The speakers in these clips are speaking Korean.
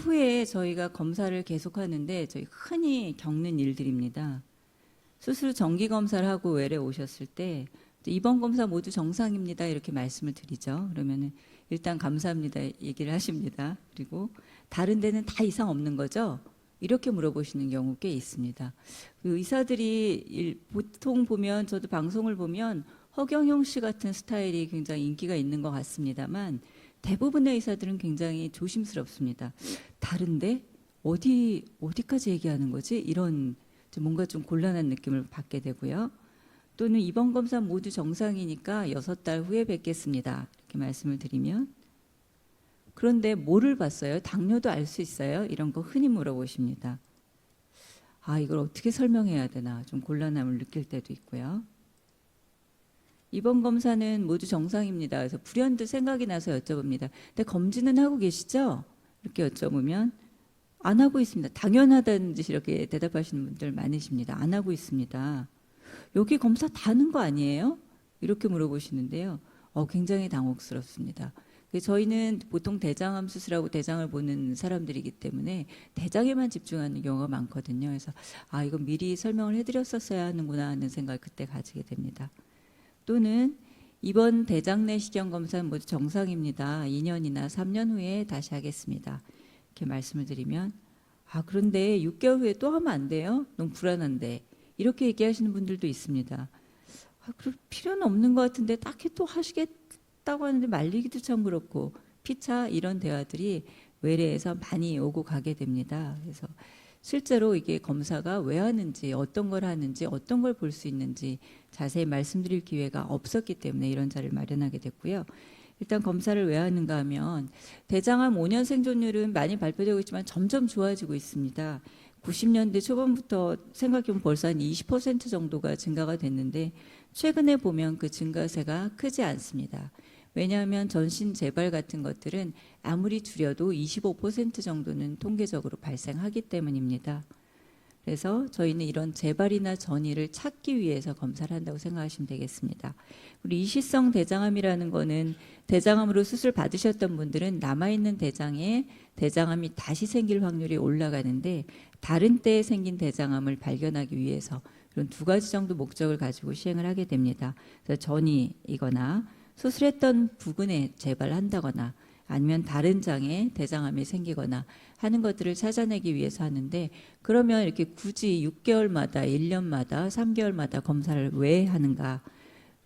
후에 저희가 검사를 계속하는데 저희 흔히 겪는 일들입니다. 수술 정기 검사를 하고 외래 오셨을 때 이번 검사 모두 정상입니다 이렇게 말씀을 드리죠. 그러면은 일단 감사합니다 얘기를 하십니다. 그리고 다른 데는 다 이상 없는 거죠? 이렇게 물어보시는 경우 꽤 있습니다. 그 의사들이 보통 보면 저도 방송을 보면 허경영 씨 같은 스타일이 굉장히 인기가 있는 것 같습니다만 대부분의 의사들은 굉장히 조심스럽습니다. 다른데 어디까지 얘기하는 거지? 이런 뭔가 좀 곤란한 느낌을 받게 되고요. 또는 이번 검사 모두 정상이니까 6달 후에 뵙겠습니다. 이렇게 말씀을 드리면 그런데 뭐를 봤어요? 당뇨도 알 수 있어요? 이런 거 흔히 물어보십니다. 아, 이걸 어떻게 설명해야 되나 좀 곤란함을 느낄 때도 있고요. 이번 검사는 모두 정상입니다. 그래서 불현듯 생각이 나서 여쭤봅니다. 근데 검진은 하고 계시죠? 이렇게 여쭤보면 안 하고 있습니다. 당연하다는 듯이 이렇게 대답하시는 분들 많으십니다. 안 하고 있습니다. 여기 검사 다 하는 거 아니에요? 이렇게 물어보시는데요. 굉장히 당혹스럽습니다. 저희는 보통 대장암 수술하고 대장을 보는 사람들이기 때문에 대장에만 집중하는 경우가 많거든요. 그래서 이거 미리 설명을 해드렸었어야 하는구나 하는 생각을 그때 가지게 됩니다. 또는 이번 대장 내시경 검사는 모두 정상입니다. 2년이나 3년 후에 다시 하겠습니다. 이렇게 말씀을 드리면 그런데 6개월 후에 또 하면 안 돼요? 너무 불안한데 이렇게 얘기하시는 분들도 있습니다. 그럴 필요는 없는 것 같은데 딱히 또 하시겠다고 하는데 말리기도 참 그렇고 피차 이런 대화들이 외래에서 많이 오고 가게 됩니다. 그래서 실제로 이게 검사가 왜 하는지 어떤 걸 하는지 어떤 걸 볼 수 있는지 자세히 말씀드릴 기회가 없었기 때문에 이런 자리를 마련하게 됐고요. 일단 검사를 왜 하는가 하면 대장암 5년 생존율은 많이 발표되고 있지만 점점 좋아지고 있습니다. 90년대 초반부터 생각해보면 벌써 한 20% 정도가 증가가 됐는데 최근에 보면 그 증가세가 크지 않습니다. 왜냐하면 전신 재발 같은 것들은 아무리 줄여도 25% 정도는 통계적으로 발생하기 때문입니다. 그래서 저희는 이런 재발이나 전이를 찾기 위해서 검사를 한다고 생각하시면 되겠습니다. 우리 이시성 대장암이라는 거는 대장암으로 수술 받으셨던 분들은 남아있는 대장에 대장암이 다시 생길 확률이 올라가는데 다른 때에 생긴 대장암을 발견하기 위해서 이런 2가지 정도 목적을 가지고 시행을 하게 됩니다. 그래서 전이거나 수술했던 부분에 재발한다거나 아니면 다른 장에 대장암이 생기거나 하는 것들을 찾아내기 위해서 하는데 그러면 이렇게 굳이 6개월마다 1년마다 3개월마다 검사를 왜 하는가?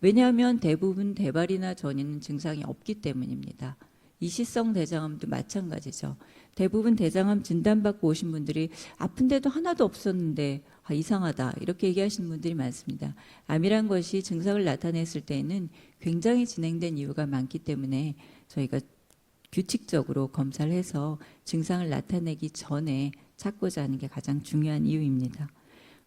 왜냐하면 대부분 대발이나 전이는 증상이 없기 때문입니다. 이시성 대장암도 마찬가지죠. 대부분 대장암 진단받고 오신 분들이 아픈데도 하나도 없었는데 이상하다 이렇게 얘기하시는 분들이 많습니다. 암이란 것이 증상을 나타냈을 때에는 굉장히 진행된 이유가 많기 때문에 저희가 규칙적으로 검사를 해서 증상을 나타내기 전에 찾고자 하는 게 가장 중요한 이유입니다.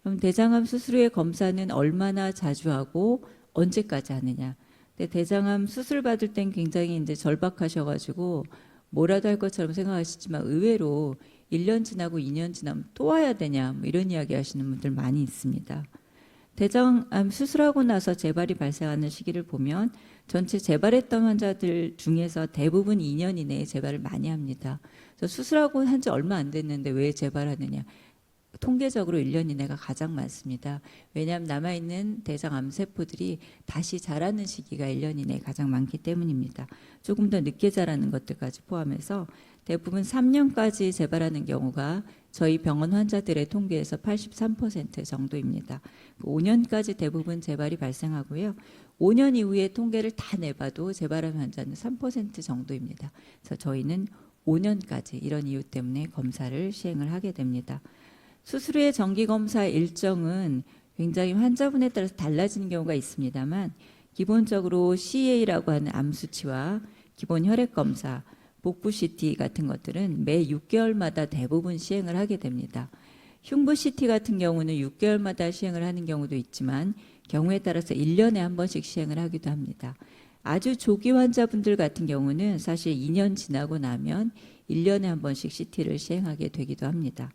그럼 대장암 수술 후의 검사는 얼마나 자주 하고 언제까지 하느냐? 근데 대장암 수술 받을 땐 굉장히 이제 절박하셔가지고 뭐라도 할 것처럼 생각하시지만 의외로 1년 지나고 2년 지나면 또 와야 되냐 뭐 이런 이야기 하시는 분들 많이 있습니다. 대장암 수술하고 나서 재발이 발생하는 시기를 보면 전체 재발했던 환자들 중에서 대부분 2년 이내에 재발을 많이 합니다. 그래서 수술하고 한 지 얼마 안 됐는데 왜 재발하느냐? 통계적으로 1년 이내가 가장 많습니다. 왜냐하면 남아있는 대장 암세포들이 다시 자라는 시기가 1년 이내에 가장 많기 때문입니다. 조금 더 늦게 자라는 것들까지 포함해서 대부분 3년까지 재발하는 경우가 저희 병원 환자들의 통계에서 83% 정도입니다. 5년까지 대부분 재발이 발생하고요. 5년 이후에 통계를 다 내봐도 재발한 환자는 3% 정도입니다. 그래서 저희는 5년까지 이런 이유 때문에 검사를 시행을 하게 됩니다. 수술 후의 정기검사 일정은 굉장히 환자분에 따라서 달라지는 경우가 있습니다만 기본적으로 CA라고 하는 암수치와 기본 혈액검사, 복부 CT 같은 것들은 매 6개월마다 대부분 시행을 하게 됩니다. 흉부 CT 같은 경우는 6개월마다 시행을 하는 경우도 있지만 경우에 따라서 1년에 한 번씩 시행을 하기도 합니다. 아주 조기 환자분들 같은 경우는 사실 2년 지나고 나면 1년에 한 번씩 CT를 시행하게 되기도 합니다.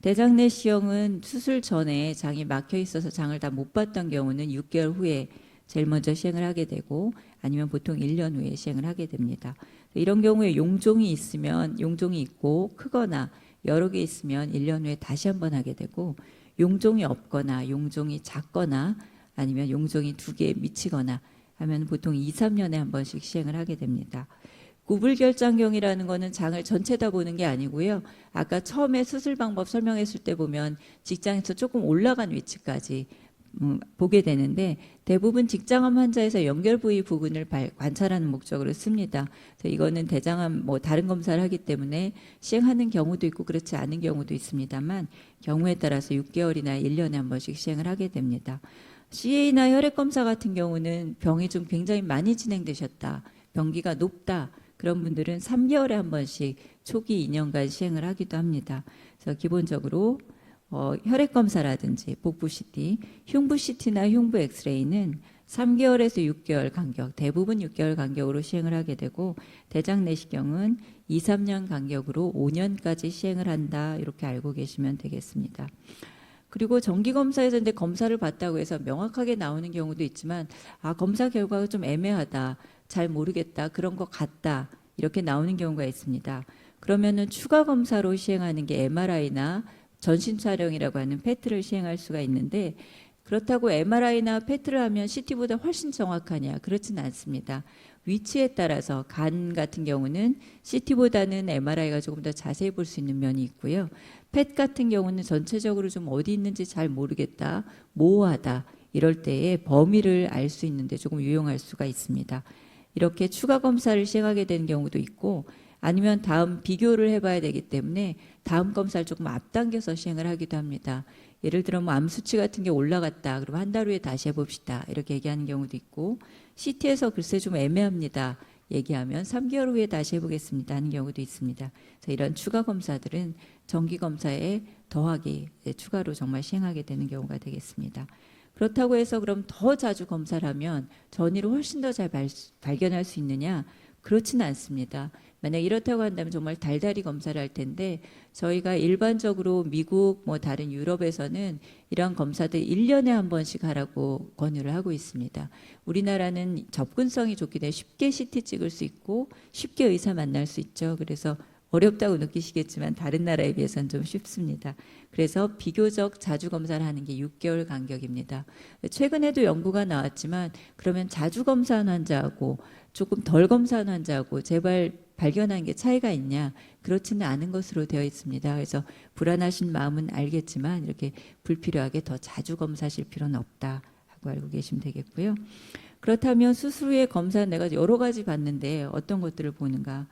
대장 내시경은 수술 전에 장이 막혀 있어서 장을 다 못 봤던 경우는 6개월 후에 제일 먼저 시행을 하게 되고 아니면 보통 1년 후에 시행을 하게 됩니다. 이런 경우에 용종이 있으면 용종이 있고 크거나 여러 개 있으면 1년 후에 다시 한번 하게 되고 용종이 없거나 용종이 작거나 아니면 용종이 2개에 미치거나 하면 보통 2, 3년에 한 번씩 시행을 하게 됩니다. 구불결장경이라는 거는 장을 전체 다 보는 게 아니고요. 아까 처음에 수술 방법 설명했을 때 보면 직장에서 조금 올라간 위치까지 보게 되는데 대부분 직장암 환자에서 연결 부위 부분을 관찰하는 목적으로 씁니다. 그래서 이거는 대장암 뭐 다른 검사를 하기 때문에 시행하는 경우도 있고 그렇지 않은 경우도 있습니다만 경우에 따라서 6개월이나 1년에 한 번씩 시행을 하게 됩니다. CA나 혈액 검사 같은 경우는 병이 좀 굉장히 많이 진행되셨다, 병기가 높다, 그런 분들은 3개월에 한 번씩 초기 2년간 시행을 하기도 합니다. 그래서 기본적으로 혈액 검사라든지 복부 CT, 흉부 CT나 흉부 엑스레이는 3개월에서 6개월 간격, 대부분 6개월 간격으로 시행을 하게 되고 대장 내시경은 2, 3년 간격으로 5년까지 시행을 한다, 이렇게 알고 계시면 되겠습니다. 그리고 정기검사에서 이제 검사를 받다고 해서 명확하게 나오는 경우도 있지만 검사 결과가 좀 애매하다, 잘 모르겠다, 그런 것 같다, 이렇게 나오는 경우가 있습니다. 그러면은 추가 검사로 시행하는 게 MRI나 전신 촬영이라고 하는 PET를 시행할 수가 있는데 그렇다고 MRI나 PET를 하면 CT보다 훨씬 정확하냐? 그렇지는 않습니다. 위치에 따라서 간 같은 경우는 CT보다는 MRI가 조금 더 자세히 볼 수 있는 면이 있고요. PET 같은 경우는 전체적으로 좀 어디 있는지 잘 모르겠다, 모호하다, 이럴 때에 범위를 알 수 있는데 조금 유용할 수가 있습니다. 이렇게 추가 검사를 시행하게 되는 경우도 있고 아니면 다음 비교를 해봐야 되기 때문에 다음 검사를 조금 앞당겨서 시행을 하기도 합니다. 예를 들어 뭐 암 수치 같은 게 올라갔다, 그럼 한 달 후에 다시 해봅시다, 이렇게 얘기하는 경우도 있고 CT에서 글쎄 좀 애매합니다 얘기하면 3개월 후에 다시 해보겠습니다 하는 경우도 있습니다. 그래서 이런 추가 검사들은 정기 검사에 더하기, 추가로 정말 시행하게 되는 경우가 되겠습니다. 그렇다고 해서 그럼 더 자주 검사를 하면 전이를 훨씬 더 잘 발견할 수 있느냐? 그렇지는 않습니다. 만약 이렇다고 한다면 정말 달달이 검사를 할 텐데 저희가 일반적으로 미국 뭐 다른 유럽에서는 이러한 검사들 1년에 한 번씩 하라고 권유를 하고 있습니다. 우리나라는 접근성이 좋기 때문에 쉽게 CT 찍을 수 있고 쉽게 의사 만날 수 있죠. 그래서 어렵다고 느끼시겠지만 다른 나라에 비해서는 좀 쉽습니다. 그래서 비교적 자주 검사를 하는 게 6개월 간격입니다. 최근에도 연구가 나왔지만 그러면 자주 검사한 환자하고 조금 덜 검사한 환자하고 재발 발견한 게 차이가 있냐? 그렇지는 않은 것으로 되어 있습니다. 그래서 불안하신 마음은 알겠지만 이렇게 불필요하게 더 자주 검사하실 필요는 없다 하고 알고 계시면 되겠고요. 그렇다면 수술 후에 검사 내가 여러 가지 봤는데 어떤 것들을 보는가?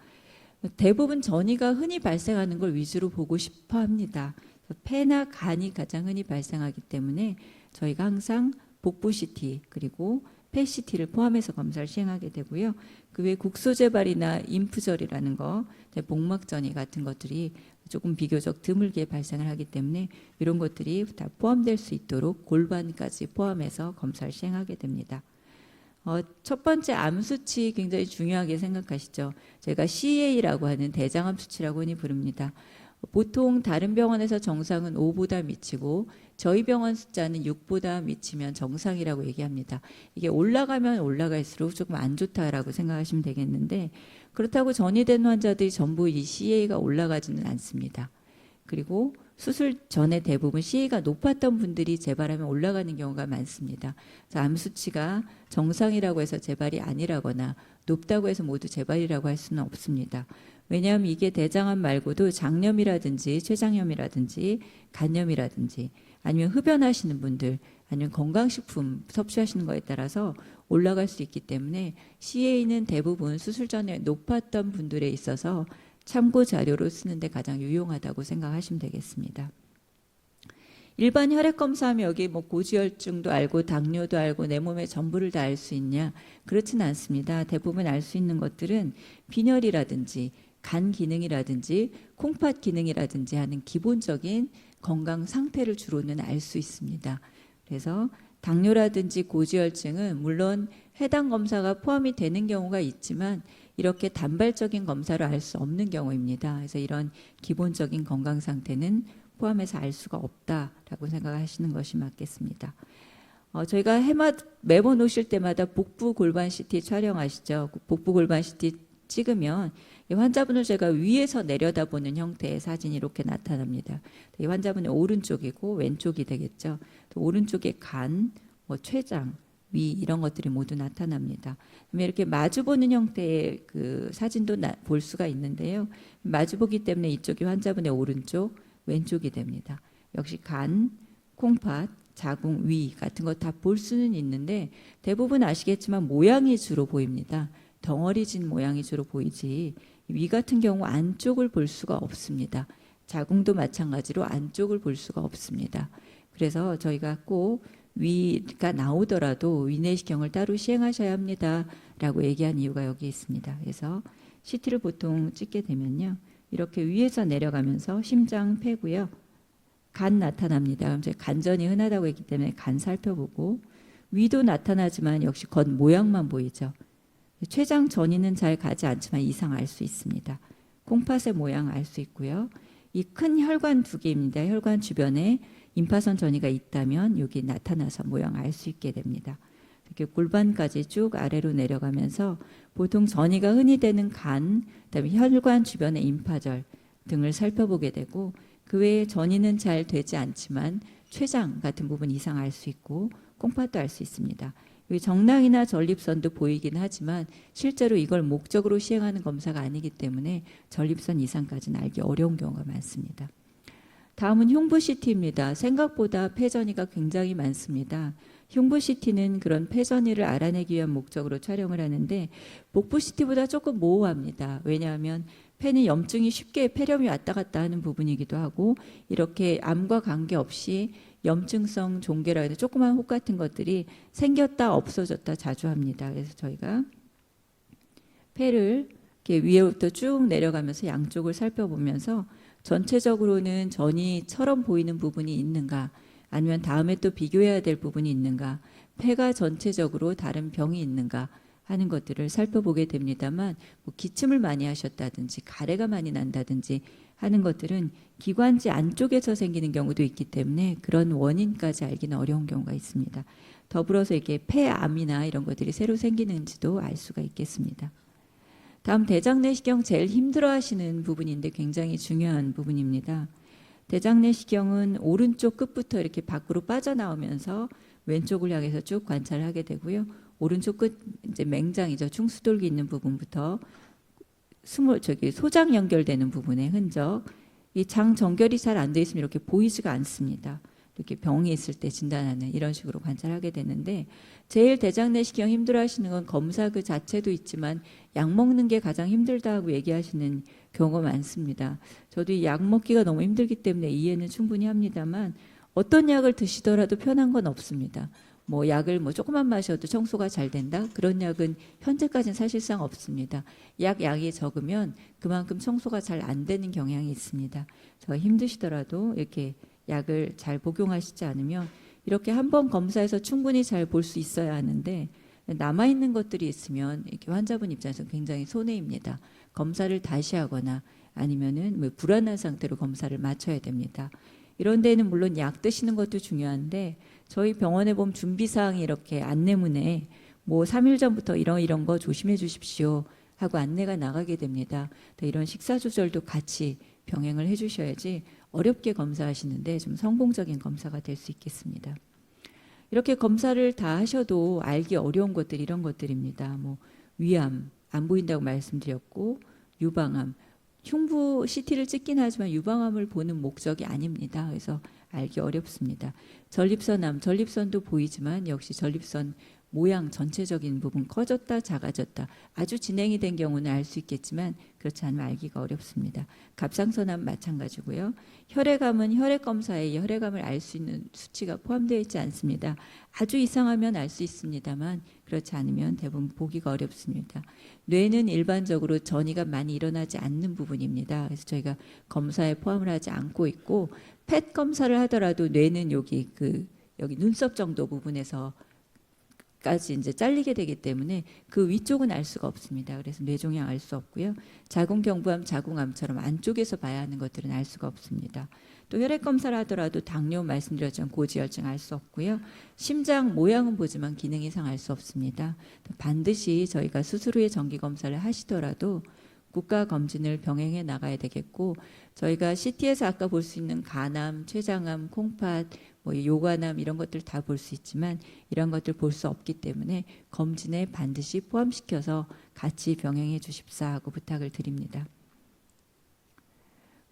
대부분 전이가 흔히 발생하는 걸 위주로 보고 싶어 합니다. 폐나 간이 가장 흔히 발생하기 때문에 저희가 항상 복부 CT 그리고 폐 CT를 포함해서 검사를 시행하게 되고요. 그 외 국소재발이나 인프절이라는 거, 복막전이 같은 것들이 조금 비교적 드물게 발생을 하기 때문에 이런 것들이 다 포함될 수 있도록 골반까지 포함해서 검사를 시행하게 됩니다. 첫 번째 암 수치 굉장히 중요하게 생각하시죠. 제가 CA라고 하는 대장암 수치라고 흔히 부릅니다. 보통 다른 병원에서 정상은 5보다 미치고 저희 병원 숫자는 6보다 미치면 정상이라고 얘기합니다. 이게 올라가면 올라갈수록 조금 안 좋다라고 생각하시면 되겠는데 그렇다고 전이된 환자들이 전부 이 CA가 올라가지는 않습니다. 그리고 수술 전에 대부분 CA가 높았던 분들이 재발하면 올라가는 경우가 많습니다. 그래서 암 수치가 정상이라고 해서 재발이 아니라거나 높다고 해서 모두 재발이라고 할 수는 없습니다. 왜냐하면 이게 대장암 말고도 장염이라든지 췌장염이라든지 간염이라든지 아니면 흡연하시는 분들 아니면 건강식품 섭취하시는 거에 따라서 올라갈 수 있기 때문에 CA는 대부분 수술 전에 높았던 분들에 있어서 참고 자료로 쓰는데 가장 유용하다고 생각하시면 되겠습니다. 일반 혈액 검사하면 여기 뭐 고지혈증도 알고 당뇨도 알고 내 몸의 전부를 다 알 수 있냐? 그렇지는 않습니다. 대부분 알 수 있는 것들은 빈혈이라든지 간 기능이라든지 콩팥 기능이라든지 하는 기본적인 건강 상태를 주로는 알 수 있습니다. 그래서 당뇨라든지 고지혈증은 물론 해당 검사가 포함이 되는 경우가 있지만 이렇게 단발적인 검사로 알 수 없는 경우입니다. 그래서 이런 기본적인 건강 상태는 포함해서 알 수가 없다라고 생각하시는 것이 맞겠습니다. 저희가 매번 오실 때마다 복부 골반 CT 촬영하시죠. 복부 골반 CT 찍으면 이 환자분을 제가 위에서 내려다보는 형태의 사진이 이렇게 나타납니다. 이 환자분의 오른쪽이고 왼쪽이 되겠죠. 또 오른쪽에 간, 뭐 췌장, 위 이런 것들이 모두 나타납니다. 이렇게 마주보는 형태의 그 사진도 볼 수가 있는데요. 마주보기 때문에 이쪽이 환자분의 오른쪽, 왼쪽이 됩니다. 역시 간, 콩팥, 자궁, 위 같은 거 다 볼 수는 있는데 대부분 아시겠지만 모양이 주로 보입니다. 덩어리진 모양이 주로 보이지 위 같은 경우 안쪽을 볼 수가 없습니다. 자궁도 마찬가지로 안쪽을 볼 수가 없습니다. 그래서 저희가 꼭 위가 나오더라도 위내시경을 따로 시행하셔야 합니다 라고 얘기한 이유가 여기 있습니다. 그래서 CT를 보통 찍게 되면요, 이렇게 위에서 내려가면서 심장, 폐고요, 간 나타납니다. 그럼 저희 간전이 흔하다고 했기 때문에 간 살펴보고, 위도 나타나지만 역시 겉 모양만 보이죠. 췌장 전이는 잘 가지 않지만 이상 알 수 있습니다. 콩팥의 모양 알 수 있고요. 이 큰 혈관 두 개입니다. 혈관 주변에 임파선 전이가 있다면 여기 나타나서 모양 알 수 있게 됩니다. 이렇게 골반까지 쭉 아래로 내려가면서 보통 전이가 흔히 되는 간, 그다음에 혈관 주변의 임파절 등을 살펴보게 되고, 그 외에 전이는 잘 되지 않지만 췌장 같은 부분 이상 알 수 있고 콩팥도 알 수 있습니다. 정낭이나 전립선도 보이긴 하지만 실제로 이걸 목적으로 시행하는 검사가 아니기 때문에 전립선 이상까지는 알기 어려운 경우가 많습니다. 다음은 흉부 CT입니다. 생각보다 폐전이가 굉장히 많습니다. 흉부 CT는 그런 폐전이를 알아내기 위한 목적으로 촬영을 하는데 목부 CT보다 조금 모호합니다. 왜냐하면 폐는 염증이 쉽게 폐렴이 왔다 갔다 하는 부분이기도 하고, 이렇게 암과 관계없이 염증성 종괴라 해서 조그만 혹 같은 것들이 생겼다 없어졌다 자주 합니다. 그래서 저희가 폐를 이렇게 위에부터 쭉 내려가면서 양쪽을 살펴보면서 전체적으로는 전이처럼 보이는 부분이 있는가, 아니면 다음에 또 비교해야 될 부분이 있는가, 폐가 전체적으로 다른 병이 있는가 하는 것들을 살펴보게 됩니다만, 뭐 기침을 많이 하셨다든지 가래가 많이 난다든지 하는 것들은 기관지 안쪽에서 생기는 경우도 있기 때문에 그런 원인까지 알기는 어려운 경우가 있습니다. 더불어서 이게 폐암이나 이런 것들이 새로 생기는지도 알 수가 있겠습니다. 다음 대장내시경 제일 힘들어하시는 부분인데 굉장히 중요한 부분입니다. 대장내시경은 오른쪽 끝부터 이렇게 밖으로 빠져나오면서 왼쪽을 향해서 쭉 관찰하게 되고요. 오른쪽 끝 이제 맹장이죠. 충수돌기 있는 부분부터 소장 연결되는 부분의 흔적, 이 장 정결이 잘 안 돼 있으면 이렇게 보이지가 않습니다. 이렇게 병이 있을 때 진단하는 이런 식으로 관찰하게 되는데, 제일 대장내시경 힘들어하시는 건 검사 그 자체도 있지만 약 먹는 게 가장 힘들다고 얘기하시는 경우가 많습니다. 저도 이 약 먹기가 너무 힘들기 때문에 이해는 충분히 합니다만 어떤 약을 드시더라도 편한 건 없습니다. 뭐 약을 뭐 조금만 마셔도 청소가 잘 된다? 그런 약은 현재까지는 사실상 없습니다. 양이 적으면 그만큼 청소가 잘 안 되는 경향이 있습니다. 저 힘드시더라도 이렇게 약을 잘 복용하시지 않으면 이렇게 한번 검사해서 충분히 잘 볼 수 있어야 하는데, 남아있는 것들이 있으면 이렇게 환자분 입장에서 굉장히 손해입니다. 검사를 다시 하거나 아니면은 뭐 불안한 상태로 검사를 마쳐야 됩니다. 이런 데는 물론 약 드시는 것도 중요한데, 저희 병원에 보면 준비사항이 이렇게 안내문에 뭐 3일 전부터 이런 거 조심해 주십시오 하고 안내가 나가게 됩니다. 이런 식사 조절도 같이 병행을 해 주셔야지 어렵게 검사하시는데 좀 성공적인 검사가 될 수 있겠습니다. 이렇게 검사를 다 하셔도 알기 어려운 것들 이런 것들입니다. 뭐 위암 안 보인다고 말씀드렸고, 유방암, 흉부 CT를 찍긴 하지만 유방암을 보는 목적이 아닙니다. 그래서 알기 어렵습니다. 전립선암, 전립선도 보이지만 역시 전립선 모양 전체적인 부분 커졌다 작아졌다 아주 진행이 된 경우는 알 수 있겠지만 그렇지 않으면 알기가 어렵습니다. 갑상선암 마찬가지고요. 혈액암은 혈액검사에 혈액암을 알 수 있는 수치가 포함되어 있지 않습니다. 아주 이상하면 알 수 있습니다만 그렇지 않으면 대부분 보기가 어렵습니다. 뇌는 일반적으로 전이가 많이 일어나지 않는 부분입니다. 그래서 저희가 검사에 포함을 하지 않고 있고, 펫 검사를 하더라도 뇌는 여기 눈썹 정도 부분에서 까지 이제 잘리게 되기 때문에 그 위쪽은 알 수가 없습니다. 그래서 뇌종양 알 수 없고요. 자궁경부암, 자궁암처럼 안쪽에서 봐야 하는 것들은 알 수가 없습니다. 또 혈액 검사를 하더라도 당뇨 말씀드렸지만 고지혈증 알 수 없고요. 심장 모양은 보지만 기능 이상 알 수 없습니다. 반드시 저희가 수술 후에 정기 검사를 하시더라도 국가 검진을 병행해 나가야 되겠고, 저희가 CT에서 아까 볼 수 있는 간암, 췌장암, 콩팥, 뭐 요관암 이런 것들 다 볼 수 있지만 이런 것들 볼 수 없기 때문에 검진에 반드시 포함시켜서 같이 병행해 주십사 하고 부탁을 드립니다.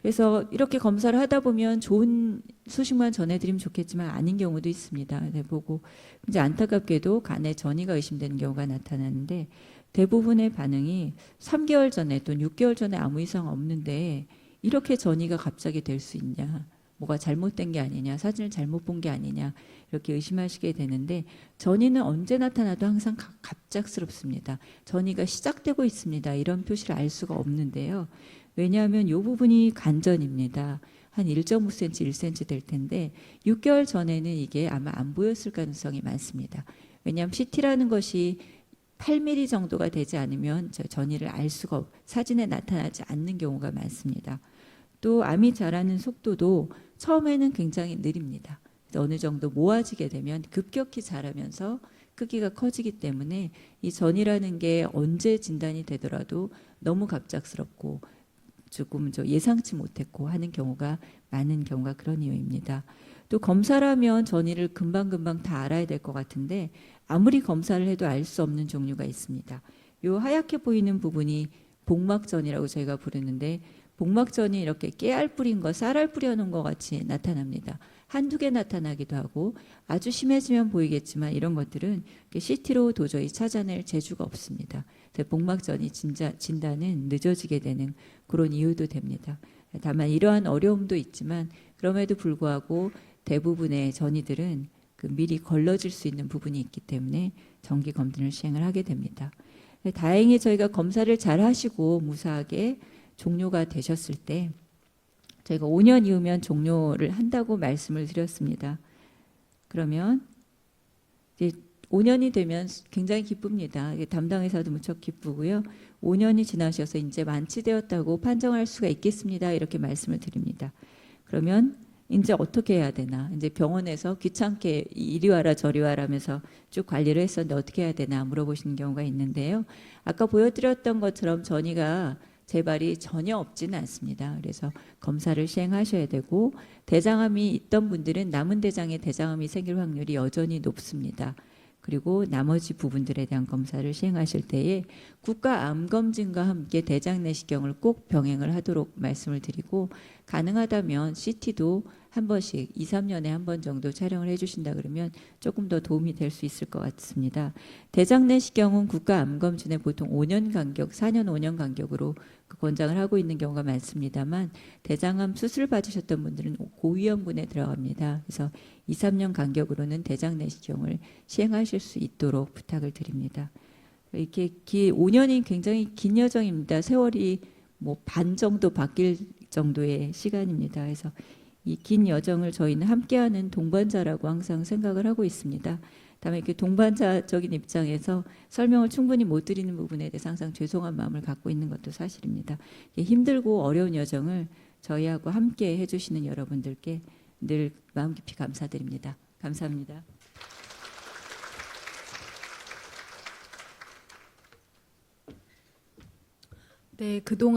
그래서 이렇게 검사를 하다 보면 좋은 소식만 전해드리면 좋겠지만 아닌 경우도 있습니다. 보고 이제 안타깝게도 간에 전이가 의심되는 경우가 나타나는데, 대부분의 반응이 3개월 전에 또는 6개월 전에 아무 이상 없는데 이렇게 전이가 갑자기 될 수 있냐, 뭐가 잘못된 게 아니냐, 사진을 잘못 본 게 아니냐, 이렇게 의심하시게 되는데, 전이는 언제 나타나도 항상 갑작스럽습니다. 전이가 시작되고 있습니다, 이런 표시를 알 수가 없는데요. 왜냐하면 이 부분이 간전입니다. 한 1.5cm, 1cm 될 텐데 6개월 전에는 이게 아마 안 보였을 가능성이 많습니다. 왜냐하면 CT라는 것이 8mm 정도가 되지 않으면 전이를 알 수가 사진에 나타나지 않는 경우가 많습니다. 또 암이 자라는 속도도 처음에는 굉장히 느립니다. 어느 정도 모아지게 되면 급격히 자라면서 크기가 커지기 때문에 이 전이라는 게 언제 진단이 되더라도 너무 갑작스럽고 조금 예상치 못했고 하는 경우가 많은 경우가 그런 이유입니다. 또 검사라면 전이를 금방금방 다 알아야 될 것 같은데 아무리 검사를 해도 알 수 없는 종류가 있습니다. 이 하얗게 보이는 부분이 복막전이라고 저희가 부르는데, 복막전이 이렇게 깨알 뿌린 거, 쌀알 뿌려놓은 것 같이 나타납니다. 한두 개 나타나기도 하고 아주 심해지면 보이겠지만 이런 것들은 CT로 도저히 찾아낼 재주가 없습니다. 복막전이 진단은 늦어지게 되는 그런 이유도 됩니다. 다만 이러한 어려움도 있지만 그럼에도 불구하고 대부분의 전이들은 미리 걸러질 수 있는 부분이 있기 때문에 정기 검진을 시행을 하게 됩니다. 다행히 저희가 검사를 잘 하시고 무사하게 종료가 되셨을 때 저희가 5년 이후면 종료를 한다고 말씀을 드렸습니다. 그러면 이제 5년이 되면 굉장히 기쁩니다. 담당 의사도 무척 기쁘고요. 5년이 지나셔서 이제 완치되었다고 판정할 수가 있겠습니다, 이렇게 말씀을 드립니다. 그러면 이제 어떻게 해야 되나, 이제 병원에서 귀찮게 이리 와라 저리 와라 하면서 쭉 관리를 했었는데 어떻게 해야 되나 물어보시는 경우가 있는데요. 아까 보여드렸던 것처럼 전이가 재발이 전혀 없지는 않습니다. 그래서 검사를 시행하셔야 되고, 대장암이 있던 분들은 남은 대장에 대장암이 생길 확률이 여전히 높습니다. 그리고 나머지 부분들에 대한 검사를 시행하실 때에 국가암검진과 함께 대장 내시경을 꼭 병행을 하도록 말씀을 드리고, 가능하다면 CT도 한 번씩 2, 3년에 한 번 정도 촬영을 해주신다 그러면 조금 더 도움이 될 수 있을 것 같습니다. 대장 내시경은 국가암검진에 보통 5년 간격, 4년, 5년 간격으로 권장을 하고 있는 경우가 많습니다만, 대장암 수술 받으셨던 분들은 고위험군에 들어갑니다. 그래서 2, 3년 간격으로는 대장 내시경을 시행하실 수 있도록 부탁을 드립니다. 이렇게 5년이 굉장히 긴 여정입니다. 세월이 뭐 반 정도 바뀔 정도의 시간입니다. 그래서 이 긴 여정을 저희는 함께하는 동반자라고 항상 생각을 하고 있습니다. 다음에 이렇게 동반자적인 입장에서 설명을 충분히 못 드리는 부분에 대해서 항상 죄송한 마음을 갖고 있는 것도 사실입니다. 힘들고 어려운 여정을 저희하고 함께 해주시는 여러분들께 늘 마음 깊이 감사드립니다. 감사합니다. 네, 그동안